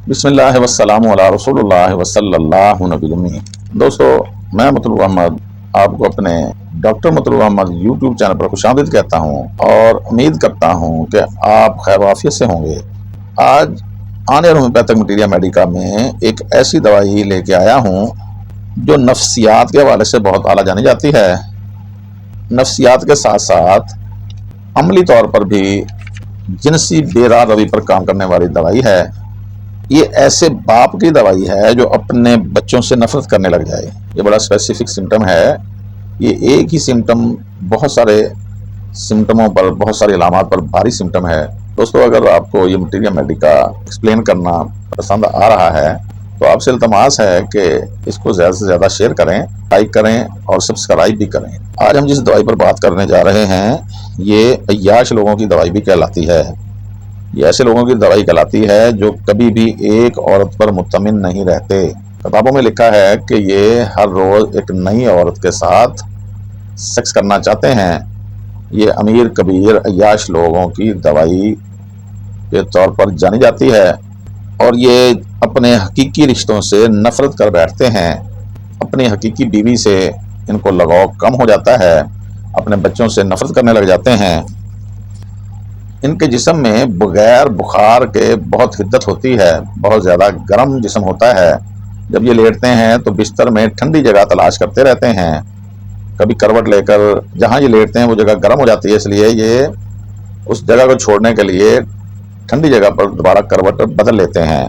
بسم اللہ والسلام علی رسول اللہ وصلی اللہ نبی المی۔ دوستو، میں مطلوب احمد آپ کو اپنے ڈاکٹر مطلوب احمد یوٹیوب چینل پر خوش آمدید کہتا ہوں اور امید کرتا ہوں کہ آپ خیر و عافیت سے ہوں گے۔ آج آنے ہومیوپیتھک مٹیریا میڈیکا میں ایک ایسی دوائی لے کے آیا ہوں جو نفسیات کے حوالے سے بہت اعلیٰ جانی جاتی ہے۔ نفسیات کے ساتھ ساتھ عملی طور پر بھی جنسی بے راہ روی پر کام کرنے والی دوائی ہے۔ یہ ایسے باپ کی دوائی ہے جو اپنے بچوں سے نفرت کرنے لگ جائے۔ یہ بڑا اسپیسیفک سمٹم ہے۔ یہ ایک ہی سمٹم بہت سارے سمٹموں پر، بہت ساری علامات پر بھاری سمٹم ہے۔ دوستو، اگر آپ کو یہ مٹیریا میڈیکا ایکسپلین کرنا پسند آ رہا ہے تو آپ سے التماس ہے کہ اس کو زیادہ سے زیادہ شیئر کریں، لائک کریں اور سبسکرائب بھی کریں۔ آج ہم جس دوائی پر بات کرنے جا رہے ہیں یہ عیاش لوگوں کی دوائی بھی کہلاتی ہے۔ یہ ایسے لوگوں کی دوائی کہلاتی ہے جو کبھی بھی ایک عورت پر مطمئن نہیں رہتے۔ کتابوں میں لکھا ہے کہ یہ ہر روز ایک نئی عورت کے ساتھ سیکس کرنا چاہتے ہیں۔ یہ امیر کبیر عیاش لوگوں کی دوائی کے طور پر جانی جاتی ہے اور یہ اپنے حقیقی رشتوں سے نفرت کر بیٹھتے ہیں۔ اپنی حقیقی بیوی سے ان کو لگاؤ کم ہو جاتا ہے، اپنے بچوں سے نفرت کرنے لگ جاتے ہیں۔ ان کے جسم میں بغیر بخار کے بہت حدت ہوتی ہے، بہت زیادہ گرم جسم ہوتا ہے۔ جب یہ لیٹتے ہیں تو بستر میں ٹھنڈی جگہ تلاش کرتے رہتے ہیں۔ کبھی کروٹ لے کر جہاں یہ لیٹتے ہیں وہ جگہ گرم ہو جاتی ہے، اس لیے یہ اس جگہ کو چھوڑنے کے لیے ٹھنڈی جگہ پر دوبارہ کروٹ بدل لیتے ہیں۔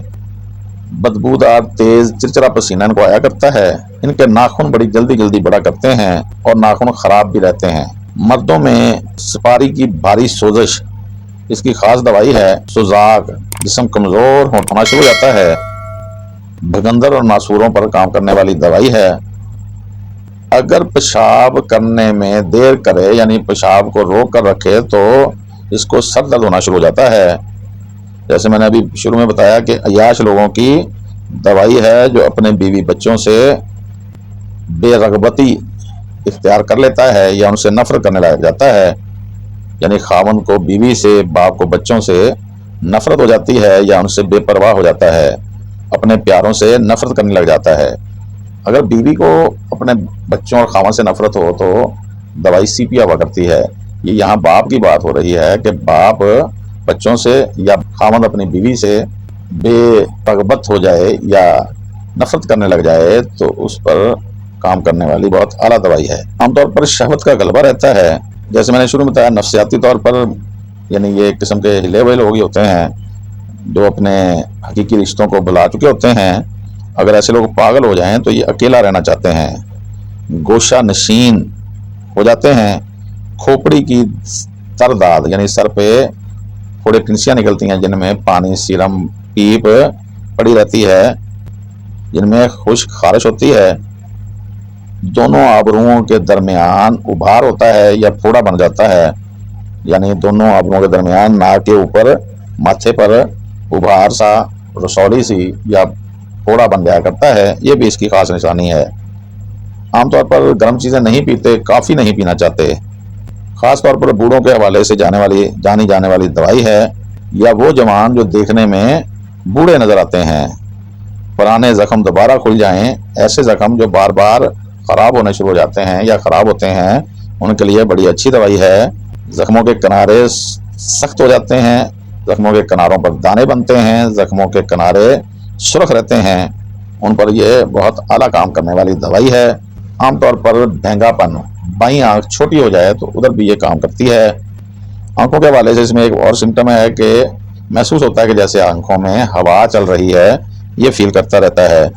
بدبودار تیز چرچرا پسینہ ان کو آیا کرتا ہے۔ ان کے ناخن بڑی جلدی جلدی بڑا کرتے ہیں اور ناخن خراب بھی رہتے ہیں۔ مردوں میں سپاری کی بھاری سوزش اس کی خاص دوائی ہے۔ سوزاک، جسم کمزور ہونا شروع ہو جاتا ہے۔ بھگندر اور ناسوروں پر کام کرنے والی دوائی ہے۔ اگر پیشاب کرنے میں دیر کرے یعنی پیشاب کو روک کر رکھے تو اس کو سر درد ہونا شروع ہو جاتا ہے۔ جیسے میں نے ابھی شروع میں بتایا کہ عیاش لوگوں کی دوائی ہے جو اپنے بیوی بچوں سے بے رغبتی اختیار کر لیتا ہے یا ان سے نفرت کرنے لگ جاتا ہے۔ یعنی خاوند کو بیوی سے، باپ کو بچوں سے نفرت ہو جاتی ہے یا ان سے بے پرواہ ہو جاتا ہے، اپنے پیاروں سے نفرت کرنے لگ جاتا ہے۔ اگر بیوی کو اپنے بچوں اور خاوند سے نفرت ہو تو دوائی سی پی ہوا کرتی ہے۔ یہ یہاں باپ کی بات ہو رہی ہے کہ باپ بچوں سے یا خاوند اپنی بیوی سے بے رغبت ہو جائے یا نفرت کرنے لگ جائے تو اس پر کام کرنے والی بہت اعلیٰ دوائی ہے۔ عام طور پر شہوت کا غلبہ رہتا ہے۔ جیسے میں نے شروع میں بتایا، نفسیاتی طور پر یعنی یہ ایک قسم کے ہلے ہوئے لوگ ہی ہوتے ہیں جو اپنے حقیقی رشتوں کو بلا چکے ہوتے ہیں۔ اگر ایسے لوگ پاگل ہو جائیں تو یہ اکیلا رہنا چاہتے ہیں، گوشہ نشین ہو جاتے ہیں۔ کھوپڑی کی ترداد یعنی سر پہ تھوڑے کنسیاں نکلتی ہیں جن میں پانی، سیرم، پیپ پڑی رہتی ہے، جن میں خشک خارش ہوتی ہے۔ دونوں آبروؤں کے درمیان ابھار ہوتا ہے یا پھوڑا بن جاتا ہے، یعنی دونوں آبروؤں کے درمیان ناک کے اوپر ماتھے پر ابھار سا، رسولی سی یا پھوڑا بن جایا کرتا ہے۔ یہ بھی اس کی خاص نشانی ہے۔ عام طور پر گرم چیزیں نہیں پیتے، کافی نہیں پینا چاہتے۔ خاص طور پر بوڑھوں کے حوالے سے جانی جانے والی دوائی ہے، یا وہ جوان جو دیکھنے میں بوڑھے نظر آتے ہیں، پرانے زخم دوبارہ کھل جائیں، ایسے زخم جو بار بار خراب ہونے شروع ہو جاتے ہیں یا خراب ہوتے ہیں، ان کے لیے بڑی اچھی دوائی ہے۔ زخموں کے کنارے سخت ہو جاتے ہیں، زخموں کے کناروں پر دانے بنتے ہیں، زخموں کے کنارے سرخ رہتے ہیں، ان پر یہ بہت اعلیٰ کام کرنے والی دوائی ہے۔ عام طور پر بھینگا پن، بائیں آنکھ چھوٹی ہو جائے تو ادھر بھی یہ کام کرتی ہے۔ آنکھوں کے حوالے سے اس میں ایک اور سمٹم ہے کہ محسوس ہوتا ہے کہ جیسے آنکھوں میں ہوا چل رہی ہے، یہ فیل کرتا رہتا ہے۔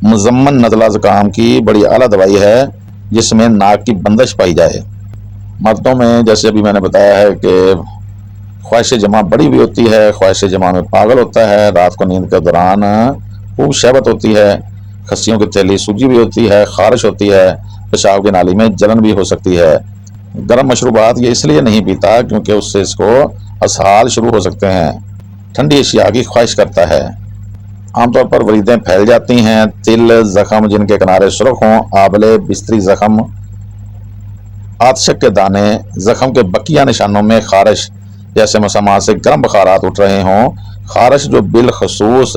مزمن نزلہ زکام کی بڑی اعلیٰ دوائی ہے جس میں ناک کی بندش پائی جائے۔ مردوں میں جیسے ابھی میں نے بتایا ہے کہ خواہش جمع بڑی ہوئی ہوتی ہے، خواہش جمع میں پاگل ہوتا ہے، رات کو نیند کے دوران خوب شہوت ہوتی ہے، کھسیوں کی تیلی سوجی بھی ہوتی ہے، خارش ہوتی ہے، پیشاب کی نالی میں جلن بھی ہو سکتی ہے۔ گرم مشروبات یہ اس لیے نہیں پیتا کیونکہ اس سے اس کو اسہال شروع ہو سکتے ہیں۔ ٹھنڈی اشیاء کی خواہش کرتا ہے۔ عام طور پر وریدیں پھیل جاتی ہیں، تل، زخم جن کے کنارے سرخ ہوں، آبلے، بستری زخم، آتشک کے دانے، زخم کے بقیہ نشانوں میں خارش، جیسے مسامات سے گرم بخارات اٹھ رہے ہوں، خارش جو بالخصوص